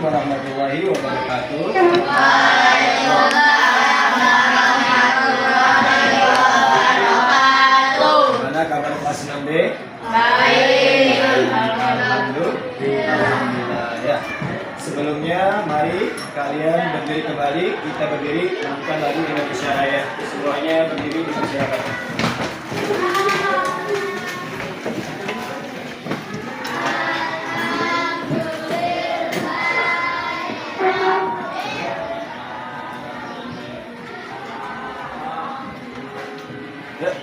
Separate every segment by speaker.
Speaker 1: warahmatullahi wabarakatuh. Gimana kabar kelas 6B?
Speaker 2: Baik.
Speaker 1: Alhamdulillah ya. Sebelumnya mari kalian berdiri kembali, kita berdiri nyanyikan lagu Indonesia Raya. Semuanya berdiri dipersilakan. Ya.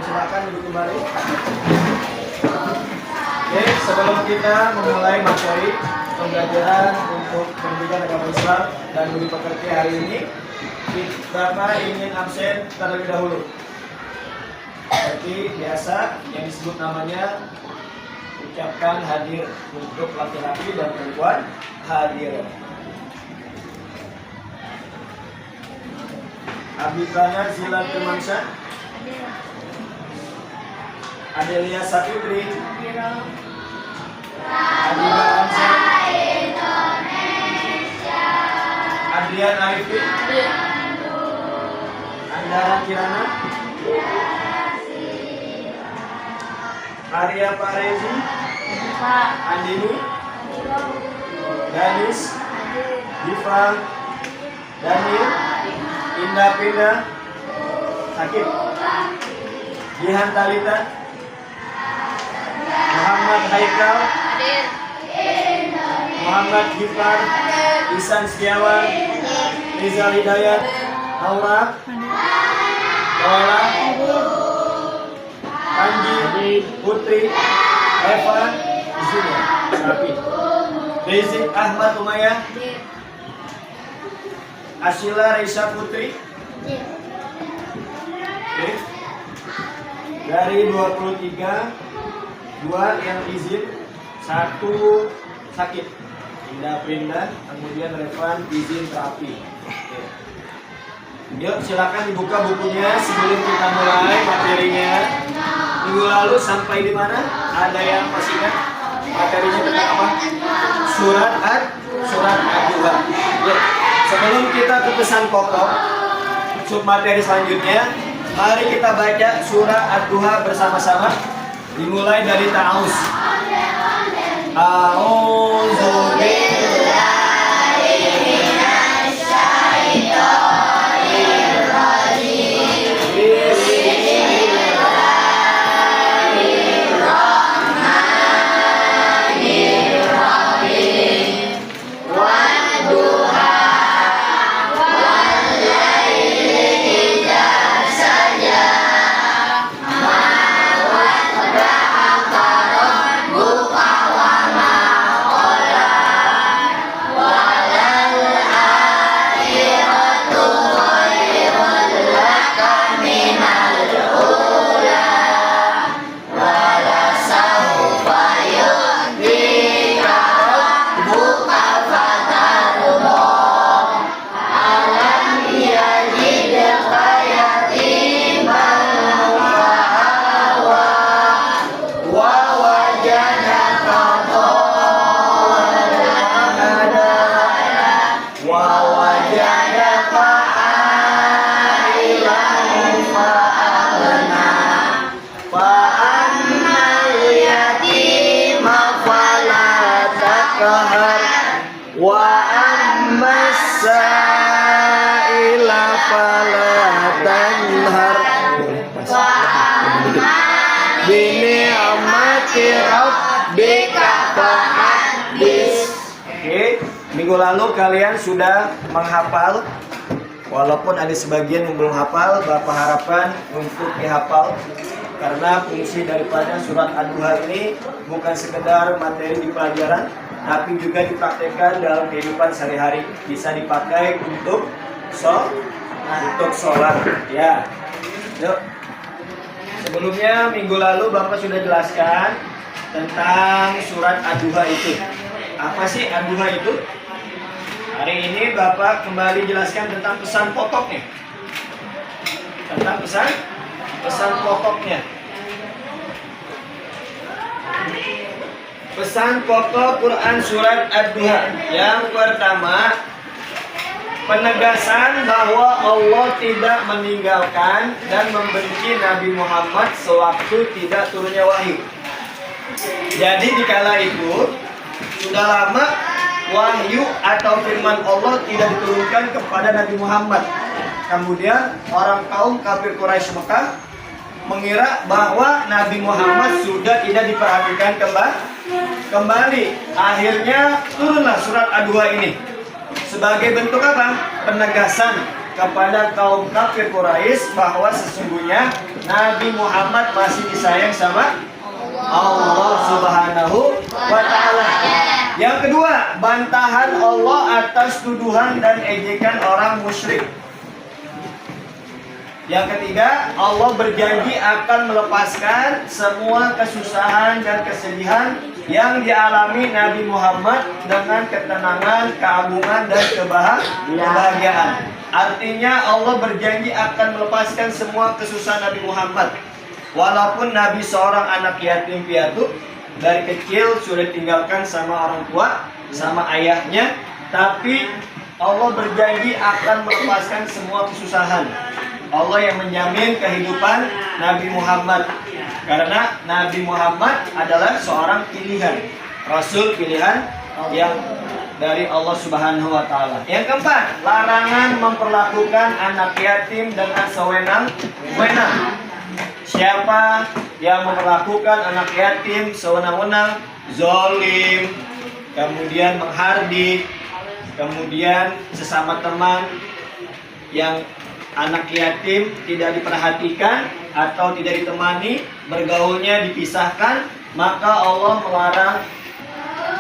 Speaker 1: Silakan duduk kembali. Oke, sebelum kita memulai materi pembelajaran untuk pendidikan agama Islam dan budi pekerti hari ini, Bapak ingin absen terlebih dahulu. Seperti biasa yang disebut namanya ucapkan hadir untuk laki-laki dan perempuan hadir. Abdi Pranar Zilan Firmansyah, Adelia Sapitri, Adila Ansa, Adrian Arifin, Andara Kirana, Arya Parezi, Andini, Danis, Diva, Daniel, Indah Pindah, Sakit, Jihan Talita, Muhammad Haikal, Muhammad Gifar, Isan Setiawan, Rizal Hidayat, Aura, Lola, Panji, Putri, Evan, Zuna, Sapi, Rizik Ahmad Umayyah, Ashila Reisa Putri. Oke. Dari 23, 2 yang izin, 1 sakit. Indah Prinda, kemudian Revan izin terapi. Oke. Yuk silakan dibuka bukunya sebelum kita mulai materinya. Minggu lalu sampai di mana? Ada yang masih ingat materinya tentang apa? Surat Ad-Duha. Yuk, sebelum kita ke pesan pokok sub materi selanjutnya, mari kita baca surah Ad-Duha bersama-sama. Dimulai dari ta'awuz. A'udzu billahi minasy syaithanir rajim. Bismillahirrahmanirrahim. Wadduha wal laili idza saja. Ma wada'aka rabbuka wa ma qala.
Speaker 3: wajadaka ailan fa'agna fa'ammal yatima fala taqhar wa ammas sa'ila fala tanhar bini amati rabbika fahaddis.
Speaker 1: Oke, minggu lalu kalian sudah menghafal. Walaupun ada sebagian yang belum hafal, Bapak harapkan untuk dihafal. Karena fungsi daripada surat Ad-Duha ini bukan sekedar materi di pelajaran, tapi juga dipraktekkan dalam kehidupan sehari-hari. Bisa dipakai untuk sholat. Ya, yuk. Sebelumnya minggu lalu Bapak sudah jelaskan tentang surat Ad-Duha itu. Apa sih Ad-Duha itu? Hari ini Bapak kembali jelaskan tentang pesan pokoknya. Tentang pesan pokoknya. Pesan pokok Quran surat Ad-Duha. Yang pertama, penegasan bahwa Allah tidak meninggalkan dan membenci Nabi Muhammad sewaktu tidak turunnya wahyu. Jadi dikala itu sudah lama wahyu atau firman Allah tidak diturunkan kepada Nabi Muhammad. Kemudian orang kaum kafir Quraisy Mekah mengira bahwa Nabi Muhammad sudah tidak diperhatikan kembali. Akhirnya turunlah surat Ad-Duha ini. Sebagai bentuk apa? Penegasan kepada kaum kafir Quraisy bahwa sesungguhnya Nabi Muhammad masih disayang sama Allah Subhanahu wa ta'ala. Yang kedua, bantahan Allah atas tuduhan dan ejekan orang musyrik. Yang ketiga, Allah berjanji akan melepaskan semua kesusahan dan kesedihan yang dialami Nabi Muhammad dengan ketenangan, keagungan, dan kebahagiaan. Artinya Allah berjanji akan melepaskan semua kesusahan Nabi Muhammad. Walaupun Nabi seorang anak yatim piatu, dari kecil sudah ditinggalkan sama orang tua, sama ayahnya, tapi Allah berjanji akan melepaskan semua kesusahan. Allah yang menjamin kehidupan Nabi Muhammad. Karena Nabi Muhammad adalah seorang pilihan, Rasul pilihan yang dari Allah Subhanahu wa ta'ala. Yang keempat, larangan memperlakukan anak yatim dengan sewenang-wenang. Siapa yang memperlakukan anak yatim sewenang-wenang, zolim, kemudian menghardik, kemudian sesama teman yang anak yatim tidak diperhatikan atau tidak ditemani, bergaulnya dipisahkan, maka Allah melarang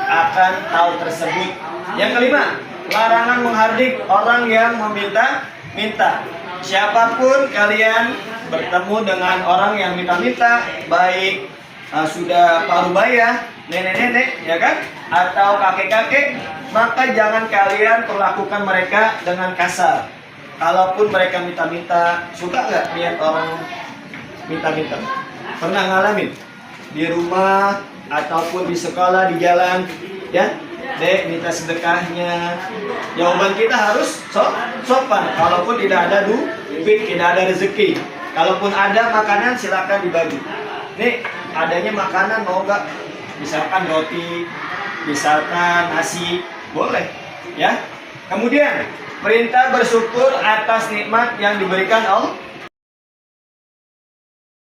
Speaker 1: akan hal tersebut. Yang kelima, larangan menghardik orang yang meminta-minta. Siapapun kalian bertemu dengan orang yang minta-minta, baik sudah parubaya, nenek-nenek, ya kan, atau kakek-kakek, maka jangan kalian perlakukan mereka dengan kasar. Kalaupun mereka minta-minta, suka nggak lihat orang minta-minta? Pernah ngalamin di rumah ataupun di sekolah, di jalan, ya? Dek, minta sedekahnya. Jawaban kita harus sopan. Kalaupun tidak ada duit, tidak ada rezeki. Kalaupun ada makanan, silakan dibagi. Nih, adanya makanan, mau nggak? Misalkan roti, misalkan nasi, boleh, ya. Kemudian perintah bersyukur atas nikmat yang diberikan